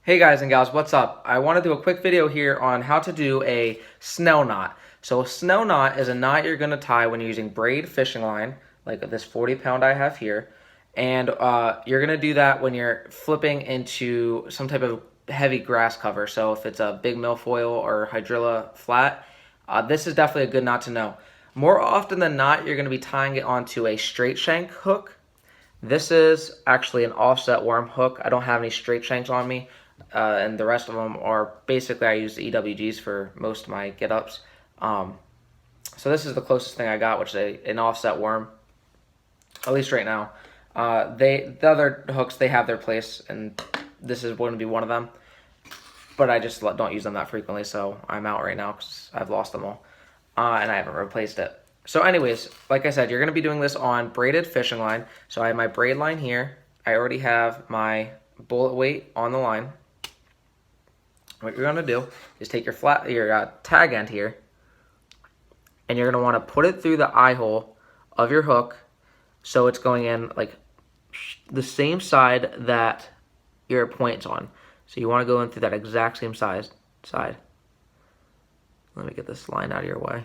Hey guys and gals, what's up? I want to do a quick video here on how to do a Snell knot. So a Snell knot is a knot you're going to tie when you're using braid fishing line, like this 40-pound I have here. And you're going to do that when you're flipping into some type of heavy grass cover. So if it's a big milfoil or hydrilla flat, this is definitely a good knot to know. More often than not, you're going to be tying it onto a straight shank hook. This is actually an offset worm hook. I don't have any straight shanks on me. And the rest of them are basically I use EWGs for most of my get-ups. So this is the closest thing I got, which is an offset worm, at least right now. The other hooks, they have their place, and this is going to be one of them. But I just don't use them that frequently, so I'm out right now because I've lost them all, and I haven't replaced it. So anyways, like I said, you're going to be doing this on braided fishing line. So I have my braid line here. I already have my bullet weight on the line. What you're gonna do is take your tag end here, and you're gonna want to put it through the eye hole of your hook, so it's going in like the same side that your point's on. So you want to go in through that exact same side. Let me get this line out of your way.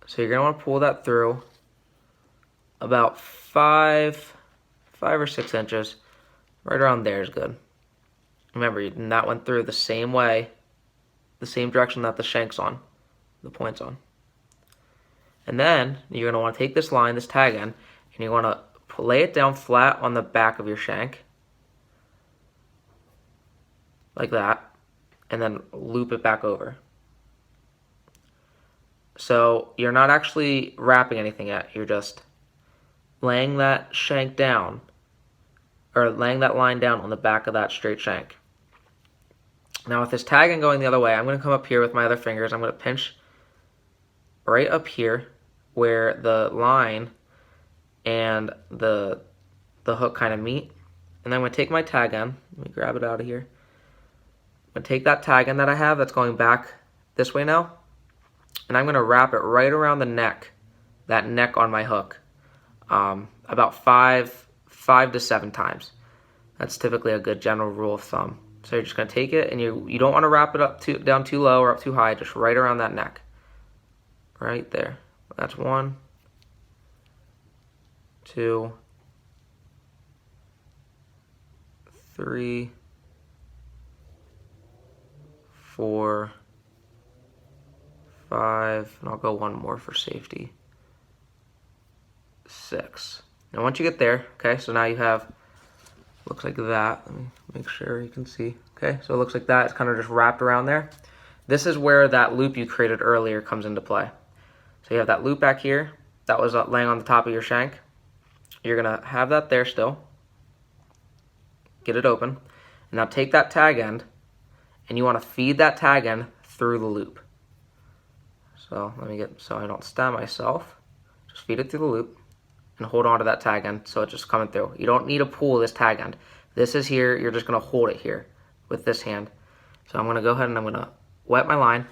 So you're gonna want to pull that through about 5 or 6 inches. Right around there is good. Remember, that went through the same way, the same direction that the shank's on, the point's on. And then you're going to want to take this line, this tag end, and you want to lay it down flat on the back of your shank, like that, and then loop it back over. So you're not actually wrapping anything yet, you're just laying that shank down, or laying that line down on the back of that straight shank. Now with this tag end going the other way, I'm going to come up here with my other fingers. I'm going to pinch right up here where the line and the hook kind of meet. And then I'm going to take my tag end. Let me grab it out of here. I'm going to take that tag end that I have that's going back this way now, and I'm going to wrap it right around the neck, that neck on my hook, about 5 to 7 times. That's typically a good general rule of thumb. So you're just going to take it, and you don't want to wrap it down too low or up too high, just right around that neck. Right there. That's 1, 2, 3, 4, 5, and I'll go one more for safety. 6. Now once you get there, okay, so now you have, looks like that. Let me make sure you can see. Okay, so it looks like that. It's kind of just wrapped around there. This is where that loop you created earlier comes into play. So you have that loop back here that was laying on the top of your shank. You're going to have that there still. Get it open. And now take that tag end, and you want to feed that tag end through the loop. So let me get, so I don't stab myself. Just feed it through the loop and hold on to that tag end so it's just coming through. You don't need to pull this tag end. This is here, you're just going to hold it here with this hand. So I'm going to go ahead and I'm going to wet my line.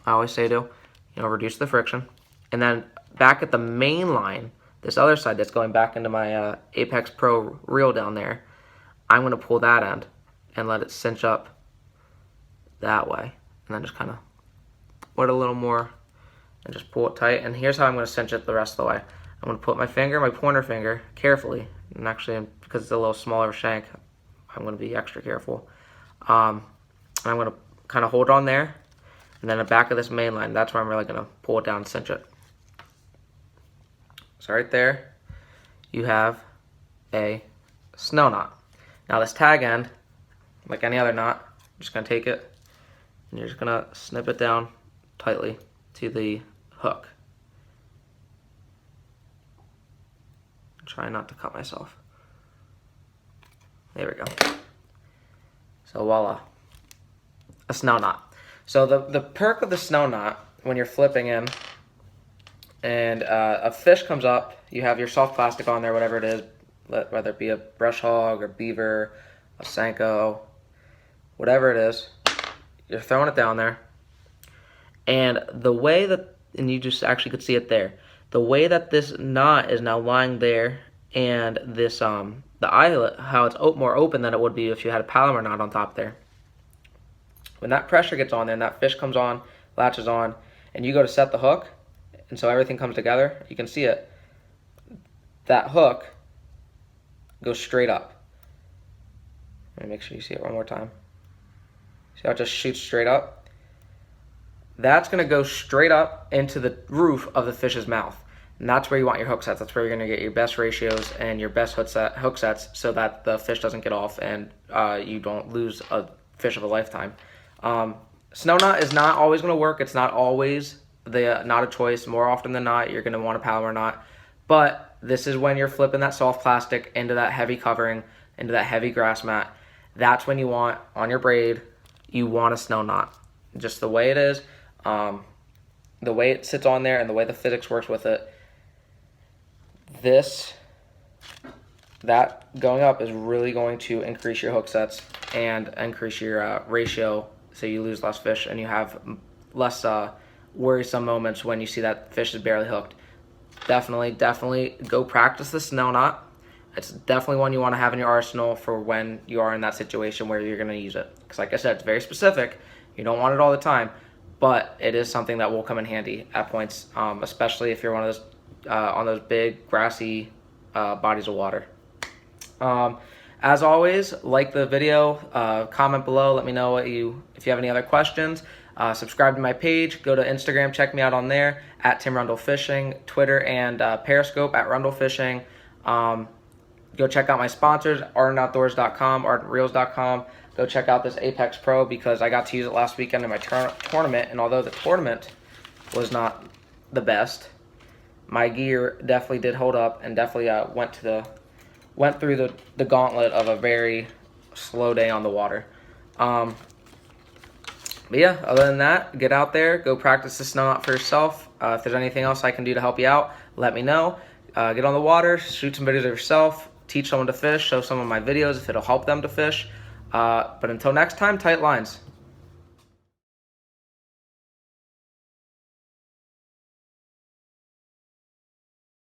I always say to, reduce the friction. And then back at the main line, this other side that's going back into my Apex Pro reel down there, I'm going to pull that end and let it cinch up that way. And then just kind of wet a little more and just pull it tight. And here's how I'm going to cinch it the rest of the way. I'm going to put my pointer finger, carefully, and actually, because it's a little smaller shank, I'm going to be extra careful. And I'm going to kind of hold on there, and then the back of this main line, that's where I'm really going to pull it down and cinch it. So right there, you have a Snell knot. Now this tag end, like any other knot, I'm just going to take it, and you're just going to snip it down tightly to the hook. Try not to cut myself. There we go. So voila, a Snell knot. So the perk of the Snell knot, when you're flipping in, and a fish comes up, you have your soft plastic on there, whatever it is, whether it be a brush hog or beaver, a Senko, whatever it is, you're throwing it down there. And the way that, and you just actually could see it there, the way that this knot is now lying there and this the eyelet, how it's more open than it would be if you had a Palomar knot on top there. When that pressure gets on there and that fish comes on, latches on, and you go to set the hook, and so everything comes together, you can see it. That hook goes straight up. Let me make sure you see it one more time. See how it just shoots straight up? That's going to go straight up into the roof of the fish's mouth. And that's where you want your hook sets. That's where you're going to get your best ratios and your best hook sets so that the fish doesn't get off and you don't lose a fish of a lifetime. Snell knot is not always going to work. It's not always the knot of choice. More often than not, you're going to want a Palomar knot. But this is when you're flipping that soft plastic into that heavy covering, into that heavy grass mat. That's when you want, on your braid, you want a Snell knot. Just the way it is, the way it sits on there and the way the physics works with it. That going up is really going to increase your hook sets and increase your ratio, so you lose less fish and you have less worrisome moments when you see that fish is barely hooked. Definitely go practice the Snell knot. It's definitely one you want to have in your arsenal for when you are in that situation where you're going to use it. Because like I said, it's very specific. You don't want it all the time, but it is something that will come in handy at points, especially if you're one of those on those big grassy bodies of water. As always, like the video, comment below, let me know if you have any other questions. Subscribe to my page, go to Instagram, check me out on there at Tim Rundle Fishing, Twitter and Periscope at Rundle Fishing. Go check out my sponsors, ardentoutdoors.com, ardentreels.com. Go check out this Apex Pro because I got to use it last weekend in my tournament, and although the tournament was not the best, my gear definitely did hold up and definitely went through the gauntlet of a very slow day on the water. But yeah, other than that, get out there, go practice the Snell knot for yourself. If there's anything else I can do to help you out, let me know. Get on the water, shoot some videos of yourself, teach someone to fish, show some of my videos if it'll help them to fish. But until next time, tight lines.